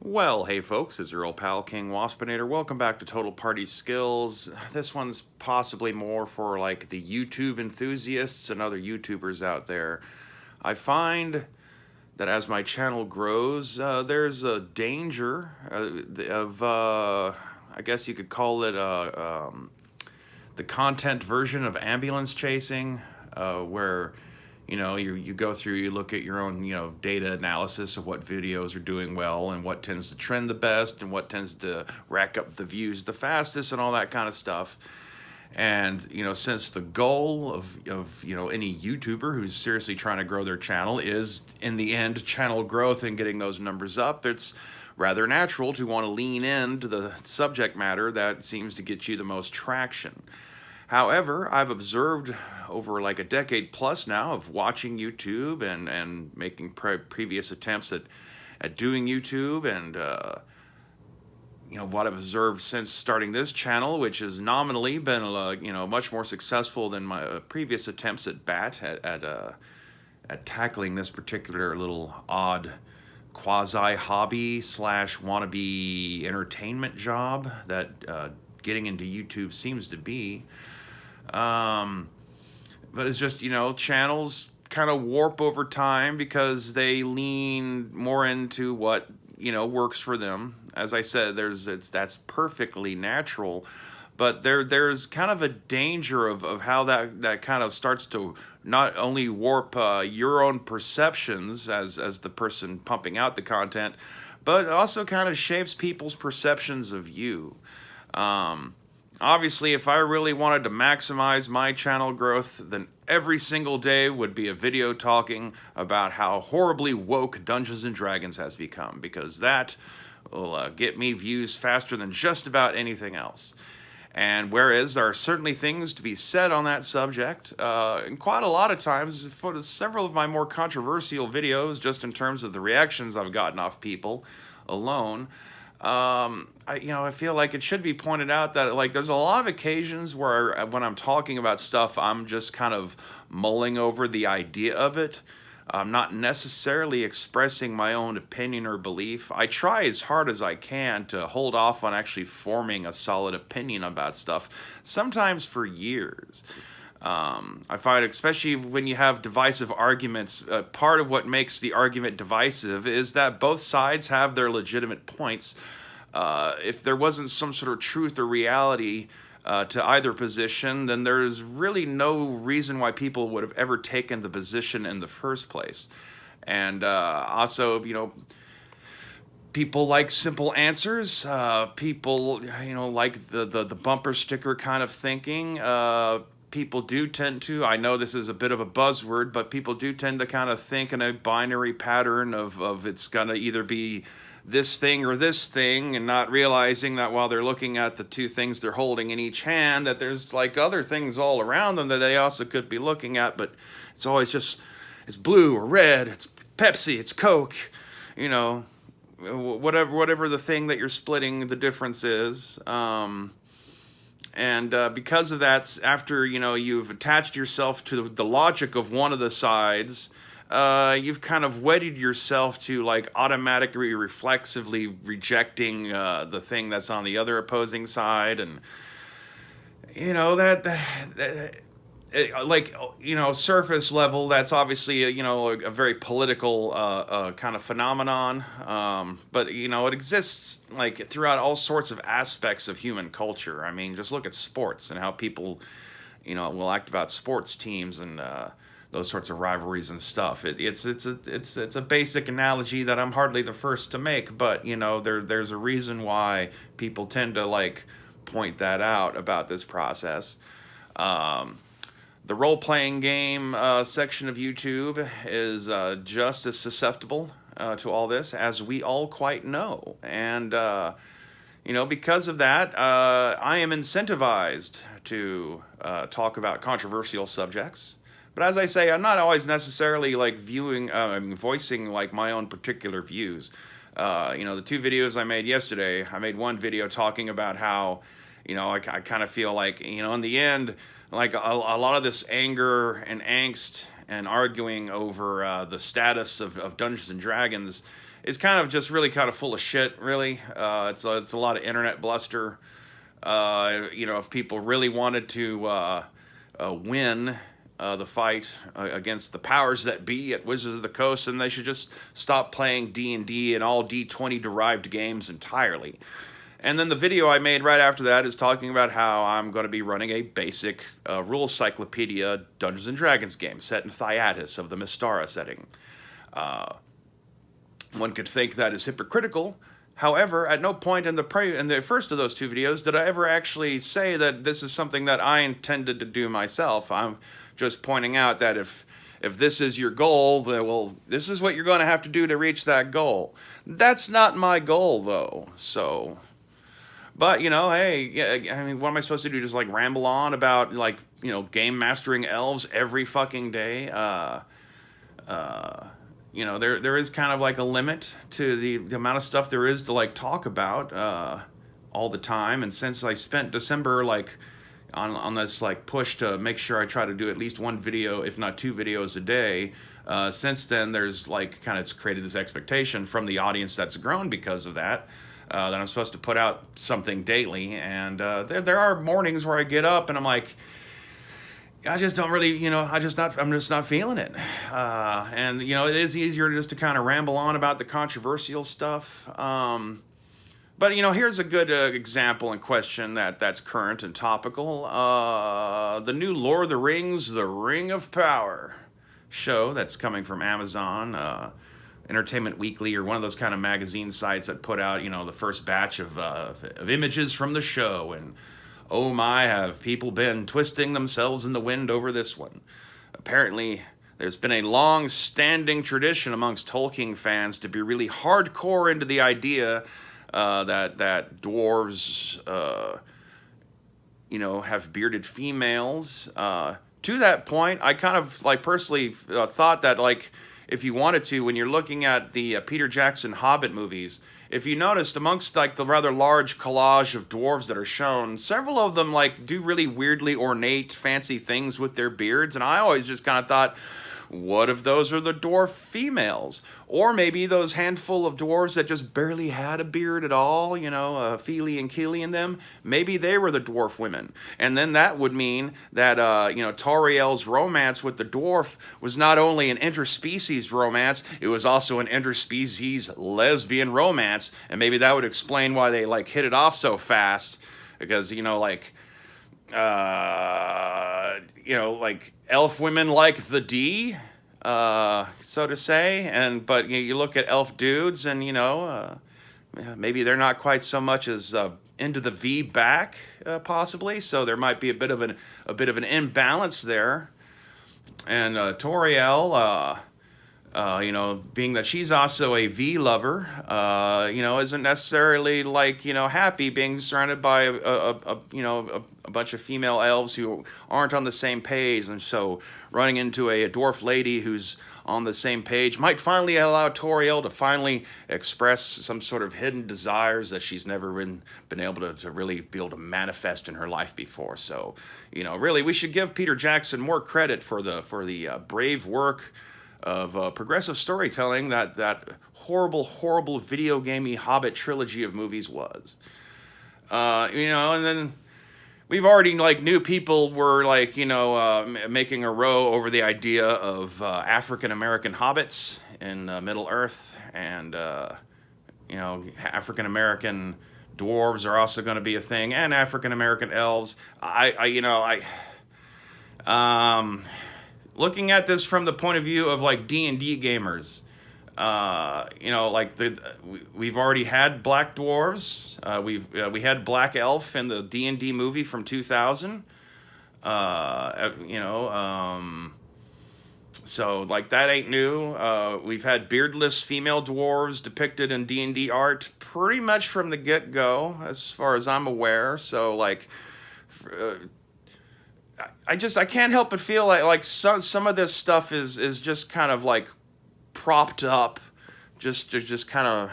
Well, hey folks, it's your old pal King Waspinator. Welcome back to Total Party Skills. This one's possibly more for like the YouTube enthusiasts and other YouTubers out there. I find that as my channel grows, there's a danger I guess you could call it the content version of ambulance chasing, where you go through, you look at your own data analysis of what videos are doing well and what tends to trend the best and what tends to rack up the views the fastest and all that kind of stuff. And since the goal of any YouTuber who's seriously trying to grow their channel is in the end channel growth and getting those numbers up, it's rather natural to want to lean into the subject matter that seems to get you the most traction. However, I've observed over like a decade plus now of watching YouTube and making previous attempts at doing YouTube, and what I've observed since starting this channel, which has nominally been much more successful than my previous attempts at tackling this particular little odd quasi hobby slash wannabe entertainment job that getting into YouTube seems to be. But it's just, channels kind of warp over time because they lean more into what, works for them. As I said, that's perfectly natural, but there's kind of a danger of how that kind of starts to not only warp your own perceptions as the person pumping out the content, but also kind of shapes people's perceptions of you. Obviously, if I really wanted to maximize my channel growth, then every single day would be a video talking about how horribly woke Dungeons & Dragons has become, because that will get me views faster than just about anything else. And whereas there are certainly things to be said on that subject, and quite a lot of times for several of my more controversial videos, just in terms of the reactions I've gotten off people alone, I feel like it should be pointed out that like there's a lot of occasions where when I'm talking about stuff, I'm just kind of mulling over the idea of it. I'm not necessarily expressing my own opinion or belief. I try as hard as I can to hold off on actually forming a solid opinion about stuff, sometimes for years. I find, especially when you have divisive arguments, part of what makes the argument divisive is that both sides have their legitimate points. If there wasn't some sort of truth or reality to either position, then there's really no reason why people would have ever taken the position in the first place. And also, people like simple answers. People, like the bumper sticker kind of thinking. People do tend to, I know this is a bit of a buzzword, but people do tend to kind of think in a binary pattern of it's going to either be this thing or this thing, and not realizing that while they're looking at the two things they're holding in each hand, that there's like other things all around them that they also could be looking at, but it's always just, it's blue or red, it's Pepsi, it's Coke, whatever the thing that you're splitting the difference is. And because of that, after you've attached yourself to the logic of one of the sides, you've kind of wedded yourself to like automatically reflexively rejecting the thing that's on the other opposing side. And surface level, that's obviously a very political kind of phenomenon, but it exists like throughout all sorts of aspects of human culture. I mean, just look at sports and how people will act about sports teams and those sorts of rivalries and stuff. It's a basic analogy that I'm hardly the first to make, but there's a reason why people tend to like point that out about this process. The role-playing game section of YouTube is just as susceptible to all this, as we all quite know. And, because of that, I am incentivized to talk about controversial subjects. But as I say, I'm not always necessarily like voicing like my own particular views. The two videos I made yesterday, I made one video talking about how, I kind of feel like, in the end, like a lot of this anger and angst and arguing over the status of Dungeons and Dragons is kind of just really kind of full of shit, really. It's a lot of internet bluster. If people really wanted to win the fight against the powers that be at Wizards of the Coast, and they should just stop playing D&D and all D20 derived games entirely. And then the video I made right after that is talking about how I'm going to be running a basic rule cyclopedia Dungeons and Dragons game set in Thyatis of the Mystara setting. One could think that is hypocritical. However, at no point in the first of those two videos did I ever actually say that this is something that I intended to do myself. I'm just pointing out that if this is your goal, well, this is what you're going to have to do to reach that goal. That's not my goal, though, so... But, hey, yeah, I mean, what am I supposed to do? Just, like, ramble on about, like, game mastering elves every fucking day? There is kind of, like, a limit to the amount of stuff there is to, like, talk about all the time. And since I spent December, like, on this, like, push to make sure I try to do at least one video, if not two videos a day, since then, there's, like, it's created this expectation from the audience that's grown because of that. That I'm supposed to put out something daily, and there are mornings where I get up and I'm like, I just don't really, I'm just not feeling it. And it is easier just to kind of ramble on about the controversial stuff. But here's a good example and question that's current and topical. The new Lord of the Rings, The Ring of Power show that's coming from Amazon. Entertainment Weekly, or one of those kind of magazine sites that put out, the first batch of images from the show. And oh my, have people been twisting themselves in the wind over this one. Apparently, there's been a long-standing tradition amongst Tolkien fans to be really hardcore into the idea that dwarves, have bearded females. To that point, I kind of, personally thought that, if you wanted to, when you're looking at the Peter Jackson Hobbit movies, if you noticed amongst the rather large collage of dwarves that are shown, several of them do really weirdly ornate, fancy things with their beards, and I always just kind of thought, what if those are the dwarf females? Or maybe those handful of dwarves that just barely had a beard at all, Feely and Keely in them, maybe they were the dwarf women. And then that would mean that, Toriel's romance with the dwarf was not only an interspecies romance, it was also an interspecies lesbian romance. And maybe that would explain why they, hit it off so fast. Because, elf women like the D, so to say, but you look at elf dudes, and maybe they're not quite so much as into the V back, possibly. So there might be a bit of an imbalance there. And Toriel, being that she's also a V lover, isn't necessarily happy being surrounded by a bunch of female elves who aren't on the same page, and so running into a dwarf lady who's on the same page might finally allow Toriel to finally express some sort of hidden desires that she's never been able to really be able to manifest in her life before. So, really, we should give Peter Jackson more credit for the brave work of progressive storytelling that horrible video gamey Hobbit trilogy of movies was. And then we've already, new people were, making a row over the idea of African-American hobbits in Middle-earth, and, African-American dwarves are also going to be a thing, and African-American elves. Looking at this from the point of view of D&D gamers, we've already had black dwarves. We had black elf in the D&D movie from 2000. So that ain't new. We've had beardless female dwarves depicted in D&D art pretty much from the get-go, as far as I'm aware. So I can't help but feel like some of this stuff is just kind of propped up just to just kind of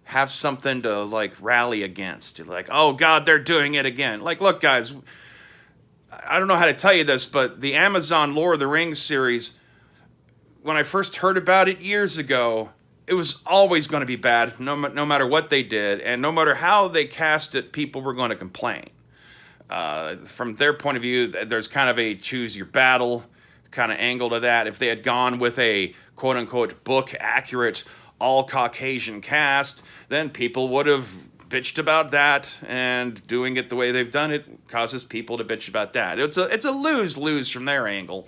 have something to rally against. Oh God, they're doing it again. Look guys, I don't know how to tell you this, but the Amazon Lord of the Rings series, when I first heard about it years ago, it was always going to be bad, no matter what they did, and no matter how they cast it, people were going to complain. From their point of view, there's kind of a choose your battle kind of angle to that. If they had gone with a quote unquote book accurate all Caucasian cast, then people would have bitched about that, and doing it the way they've done it causes people to bitch about that. It's a lose-lose from their angle.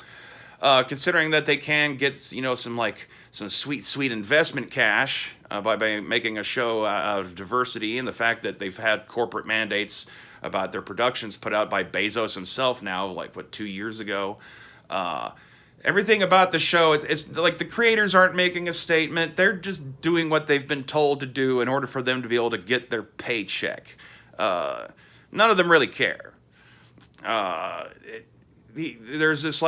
Considering that they can get some sweet investment cash by making a show out of diversity, and the fact that they've had corporate mandates about their productions put out by Bezos himself now, like what, 2 years ago. Everything about the show, it's like the creators aren't making a statement. They're just doing what they've been told to do in order for them to be able to get their paycheck. None of them really care. There's this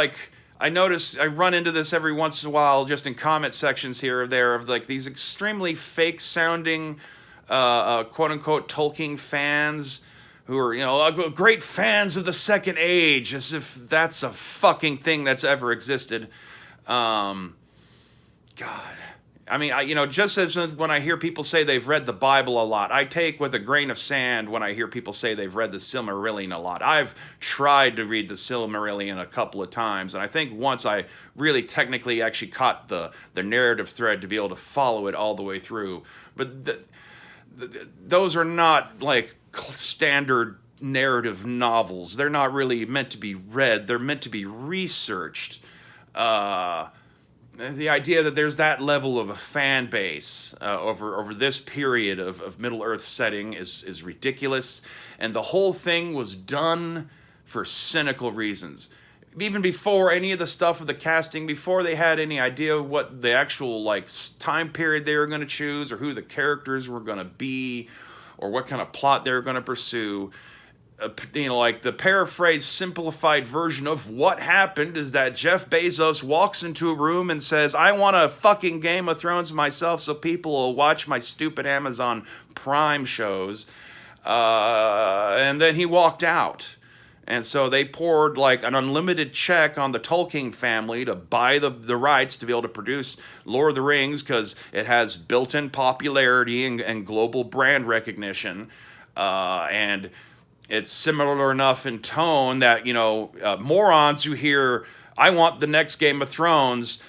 I run into this every once in a while just in comment sections here or there of like these extremely fake sounding quote unquote Tolkien fans who are great fans of the Second Age, as if that's a fucking thing that's ever existed. God, I mean, just as when I hear people say they've read the Bible a lot, I take with a grain of sand when I hear people say they've read the Silmarillion a lot. I've tried to read the Silmarillion a couple of times, and I think once I really technically actually caught the narrative thread to be able to follow it all the way through. But those are not like standard narrative novels. They're not really meant to be read. They're meant to be researched. The idea that there's that level of a fan base over this period of Middle-earth setting is ridiculous, and the whole thing was done for cynical reasons. Even before any of the stuff of the casting, before they had any idea what the actual time period they were going to choose, or who the characters were going to be, or what kind of plot they were going to pursue. The paraphrased, simplified version of what happened is that Jeff Bezos walks into a room and says, I want a fucking Game of Thrones myself so people will watch my stupid Amazon Prime shows. And then he walked out. And so they poured an unlimited check on the Tolkien family to buy the rights to be able to produce Lord of the Rings, because it has built-in popularity and global brand recognition. And it's similar enough in tone that, morons who hear, I want the next Game of Thrones,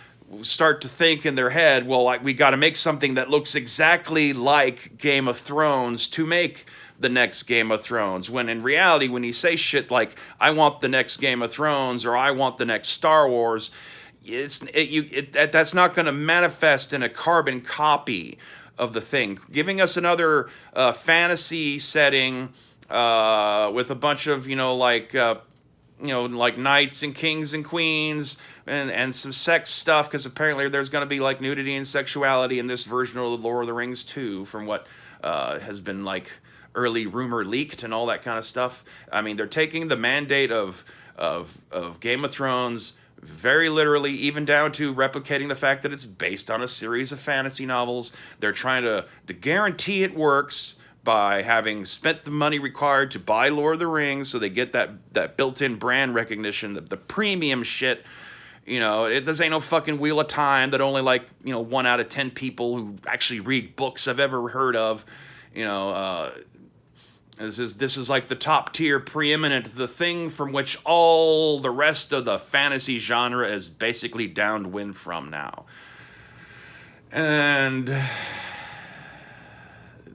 start to think in their head, well, we got to make something that looks exactly like Game of Thrones to make the next Game of Thrones, when in reality, when you say shit like, I want the next Game of Thrones, or I want the next Star Wars, that's not going to manifest in a carbon copy of the thing. Giving us another fantasy setting with a bunch of, knights and kings and queens, and some sex stuff, because apparently there's going to be nudity and sexuality in this version of the Lord of the Rings too, from what has been early rumor leaked and all that kind of stuff. I mean, they're taking the mandate of Game of Thrones very literally, even down to replicating the fact that it's based on a series of fantasy novels. They're trying to guarantee it works by having spent the money required to buy Lord of the Rings, so they get that built-in brand recognition, the premium shit. This ain't no fucking Wheel of Time that only 1 out of 10 people who actually read books have ever heard of. This is the top tier, preeminent, the thing from which all the rest of the fantasy genre is basically downwind from now. And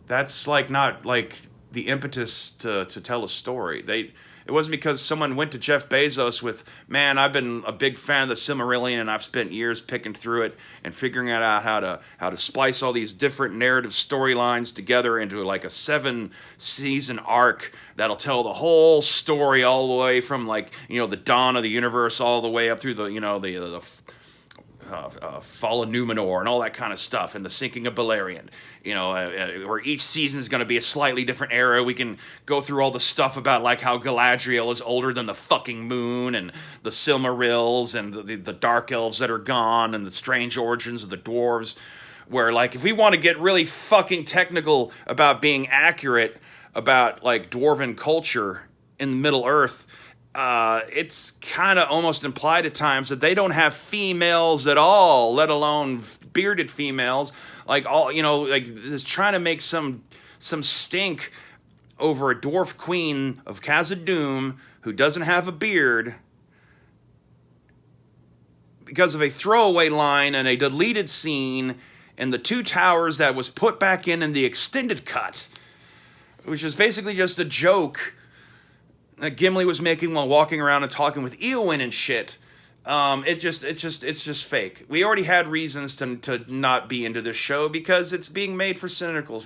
that's not the impetus to tell a story. It wasn't because someone went to Jeff Bezos with, man, I've been a big fan of the Silmarillion and I've spent years picking through it and figuring out how to splice all these different narrative storylines together into a 7-season arc that'll tell the whole story all the way from the dawn of the universe all the way up through the fall of Numenor and all that kind of stuff, and the sinking of Beleriand. Where each season is going to be a slightly different era. We can go through all the stuff about how Galadriel is older than the fucking moon, and the Silmarils, and the Dark Elves that are gone, and the strange origins of the dwarves. Where if we want to get really fucking technical about being accurate about dwarven culture in Middle Earth, it's kind of almost implied at times that they don't have females at all, let alone bearded females, like all, you know, like is trying to make some stink over a dwarf queen of Khazad-dûm who doesn't have a beard because of a throwaway line and a deleted scene in the Two Towers that was put back in the extended cut, which is basically just a joke that Gimli was making while walking around and talking with Eowyn and shit. It's just fake. We already had reasons to not be into this show because it's being made for cynical,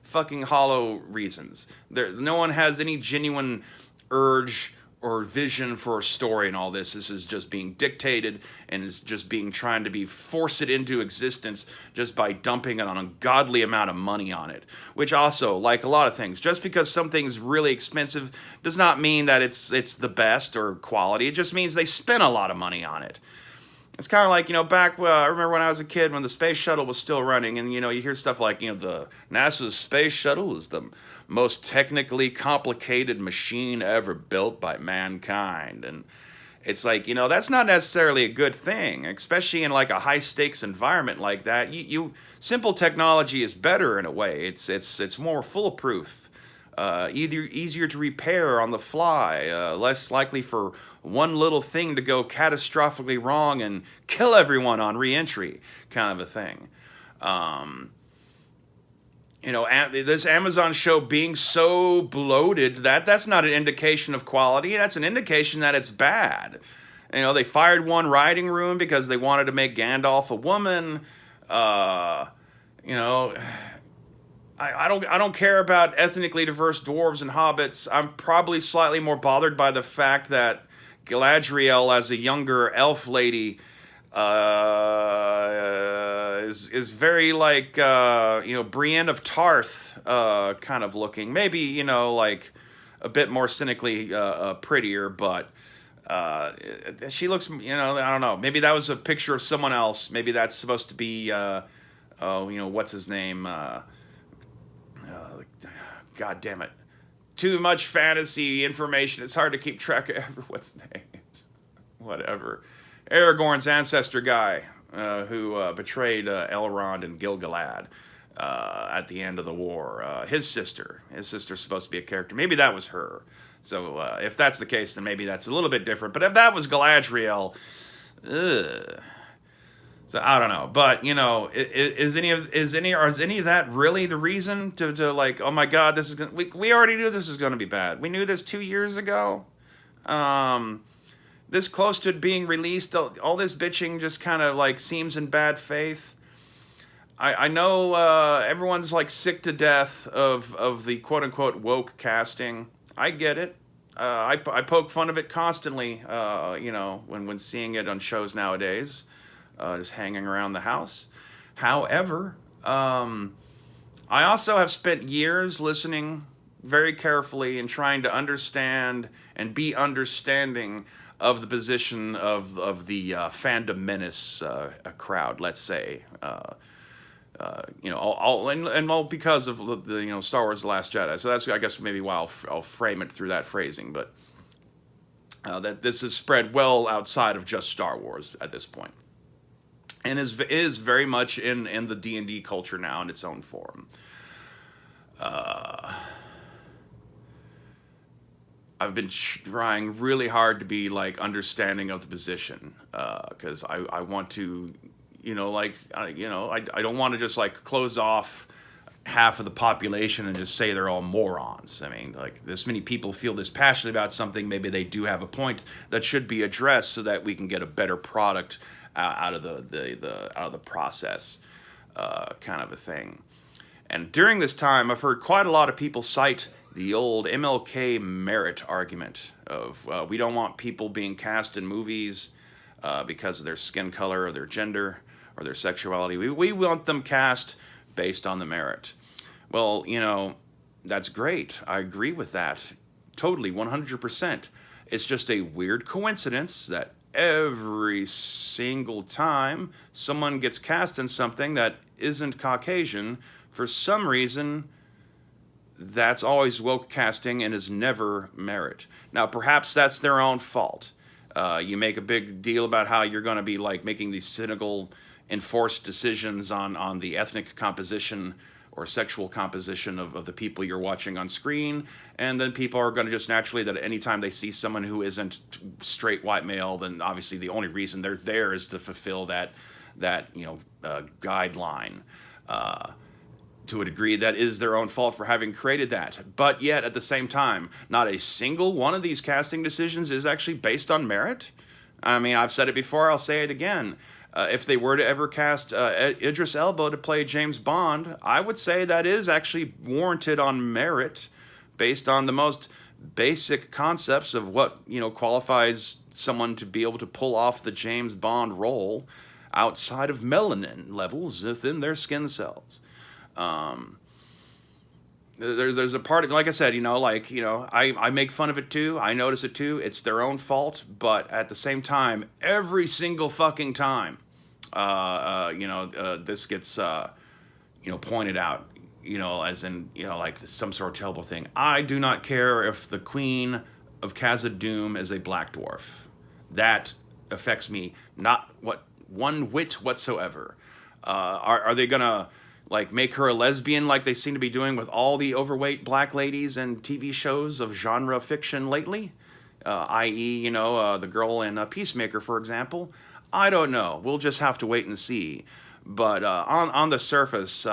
fucking hollow reasons. No one has any genuine urge or vision for a story in all this. This is just being dictated and is just being trying to be force it into existence just by dumping an ungodly amount of money on it. Which also, like a lot of things, just because something's really expensive does not mean that it's the best or quality. It just means they spent a lot of money on it. It's kind of like, you know, back, I remember when I was a kid when the space shuttle was still running, and, you know, you hear stuff like, you know, the NASA's space shuttle is the most technically complicated machine ever built by mankind. And it's like, you know, that's not necessarily a good thing, especially in like a high stakes environment like that. Simple technology is better in a way. It's more foolproof, easier to repair on the fly, less likely for one little thing to go catastrophically wrong and kill everyone on re-entry, kind of a thing. You know, this Amazon show being so bloated, that's not an indication of quality. That's an indication that it's bad. You know, they fired one writing room because they wanted to make Gandalf a woman. You know, I don't care about ethnically diverse dwarves and hobbits. I'm probably slightly more bothered by the fact that Galadriel, as a younger elf lady, is very like, you know, Brienne of Tarth kind of looking. Maybe, you know, like a bit more cynically prettier, but she looks, you know, I don't know. Maybe that was a picture of someone else. Maybe that's supposed to be, you know, what's his name? God damn it. Too much fantasy information. It's hard to keep track of everyone's names. Whatever. Aragorn's ancestor guy who betrayed Elrond and Gil-galad at the end of the war. His sister's supposed to be a character. Maybe that was her. So if that's the case, then maybe that's a little bit different. But if that was Galadriel, so I don't know. But you know, is any of that really the reason to like? Oh my God, this is gonna, we already knew this was going to be bad. We knew this 2 years ago. This close to it being released, all this bitching just kind of like seems in bad faith. I know everyone's like sick to death of the quote unquote woke casting. I get it. I poke fun of it constantly. You know, when seeing it on shows nowadays, just hanging around the house. However, I also have spent years listening very carefully and trying to understand and be understanding of the position of the fandom menace crowd, let's say, you know, all because of the you know, Star Wars: The Last Jedi. So that's, I guess, maybe why I'll frame it through that phrasing, but that this is spread well outside of just Star Wars at this point, and is very much in the D&D culture now in its own form. I've been trying really hard to be like understanding of the position, because I want to, you know, like, you know, I don't want to just like close off half of the population and just say they're all morons. I mean, like, this many people feel this passionate about something, maybe they do have a point that should be addressed so that we can get a better product out of the process, kind of a thing. And during this time, I've heard quite a lot of people cite the old MLK merit argument of we don't want people being cast in movies because of their skin color or their gender or their sexuality. We want them cast based on the merit. Well, you know, that's great. I agree with that. Totally, 100%. It's just a weird coincidence that every single time someone gets cast in something that isn't Caucasian, for some reason, that's always woke casting and is never merit. Now, perhaps that's their own fault. You make a big deal about how you're going to be like making these cynical, enforced decisions on the ethnic composition or sexual composition of the people you're watching on screen, and then people are going to just naturally, that anytime they see someone who isn't straight white male, then obviously the only reason they're there is to fulfill that guideline. To a degree, that is their own fault for having created that. But yet, at the same time, not a single one of these casting decisions is actually based on merit. I mean, I've said it before, I'll say it again. If they were to ever cast Idris Elba to play James Bond, I would say that is actually warranted on merit, based on the most basic concepts of what, qualifies someone to be able to pull off the James Bond role outside of melanin levels within their skin cells. There's a part of, like I said, I make fun of it too. I notice it too. It's their own fault, but at the same time, every single fucking time, this gets, pointed out, as in, like some sort of terrible thing. I do not care if the Queen of Khazad-dûm is a black dwarf. That affects me not one whit whatsoever. Are they gonna make her a lesbian like they seem to be doing with all the overweight black ladies in TV shows of genre fiction lately? I.e., the girl in Peacemaker, for example. I don't know. We'll just have to wait and see. But on the surface, the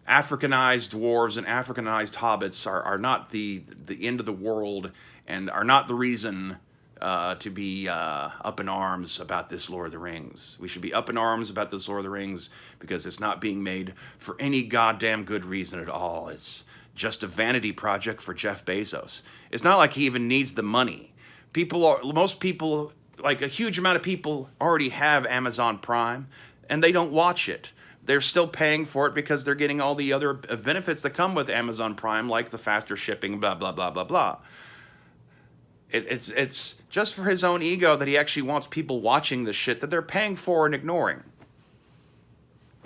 Africanized dwarves and Africanized hobbits are not the end of the world, and are not the reason to be up in arms about this Lord of the Rings. We should be up in arms about this Lord of the Rings because it's not being made for any goddamn good reason at all. It's just a vanity project for Jeff Bezos. It's not like he even needs the money. Most people, like a huge amount of people, already have Amazon Prime, and they don't watch it. They're still paying for it because they're getting all the other benefits that come with Amazon Prime, like the faster shipping, blah, blah, blah, blah, blah. It's just for his own ego that he actually wants people watching the shit that they're paying for and ignoring.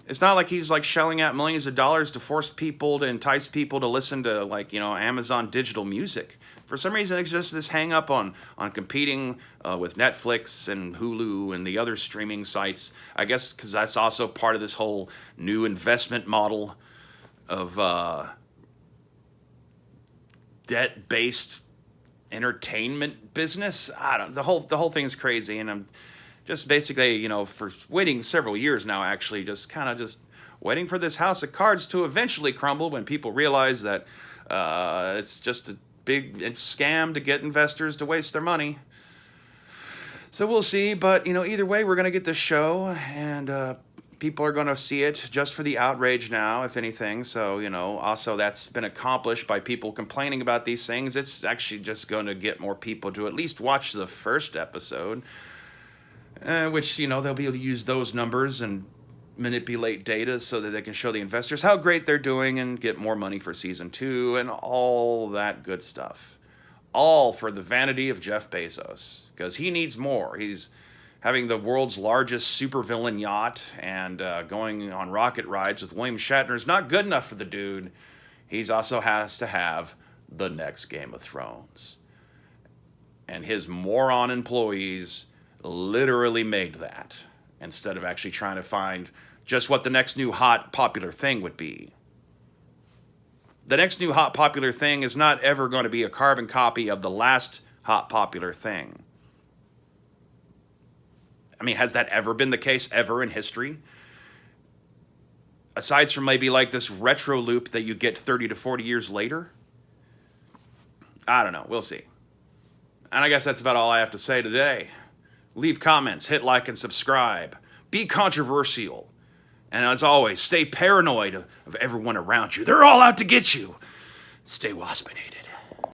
It's not like he's shelling out millions of dollars to force people, to entice people to listen to Amazon digital music. For some reason, it's just this hang up on competing with Netflix and Hulu and the other streaming sites. I guess because that's also part of this whole new investment model of debt-based entertainment business. I don't. The whole thing's crazy, and I'm just basically, for waiting several years now, actually, just waiting for this house of cards to eventually crumble when people realize that it's just a big scam to get investors to waste their money. So we'll see, but either way, we're gonna get this show, and people are gonna see it just for the outrage now, if anything. So also that's been accomplished by people complaining about these things. It's actually just going to get more people to at least watch the first episode, which they'll be able to use those numbers and manipulate data so that they can show the investors how great they're doing and get more money for season 2 and all that good stuff. All for the vanity of Jeff Bezos, because he needs more. He's having the world's largest supervillain yacht and going on rocket rides with William Shatner is not good enough for the dude. He's also has to have the next Game of Thrones. And his moron employees literally made that, instead of actually trying to find just what the next new hot popular thing would be. The next new hot popular thing is not ever going to be a carbon copy of the last hot popular thing. I mean, has that ever been the case ever in history? Aside from maybe this retro loop that you get 30 to 40 years later? I don't know. We'll see. And I guess that's about all I have to say today. Leave comments, hit like and subscribe. Be controversial. And as always, stay paranoid of everyone around you. They're all out to get you. Stay waspinated.